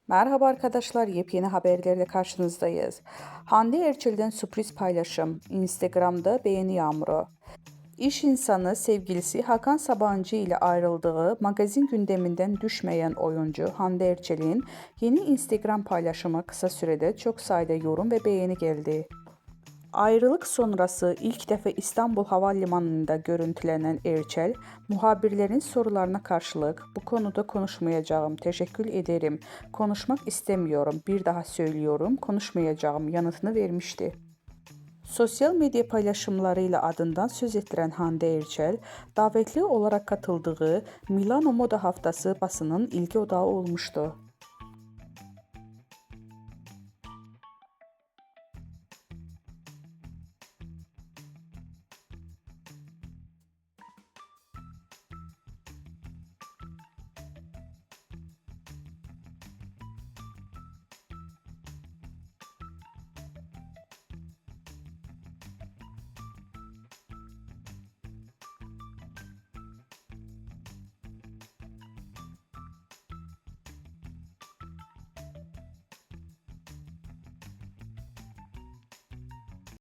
Merhaba arkadaşlar, yepyeni haberlerle karşınızdayız. Hande Erçel'den sürpriz paylaşım, Instagram'da beğeni yağmuru. İş insanı sevgilisi Hakan Sabancı ile ayrıldığı magazin gündeminden düşmeyen oyuncu Hande Erçel'in yeni Instagram paylaşımı kısa sürede çok sayıda yorum ve beğeni geldi. Ayrılık sonrası ilk defa İstanbul Havalimanı'nda görüntülenen Erçel, muhabirlerin sorularına karşılık "Bu konuda konuşmayacağım, teşekkür ederim, konuşmak istemiyorum, bir daha söylüyorum, konuşmayacağım" yanıtını vermişti. Sosyal medya paylaşımlarıyla adından söz ettiren Hande Erçel, davetli olarak katıldığı Milano Moda Haftası basının ilgi odağı olmuştu.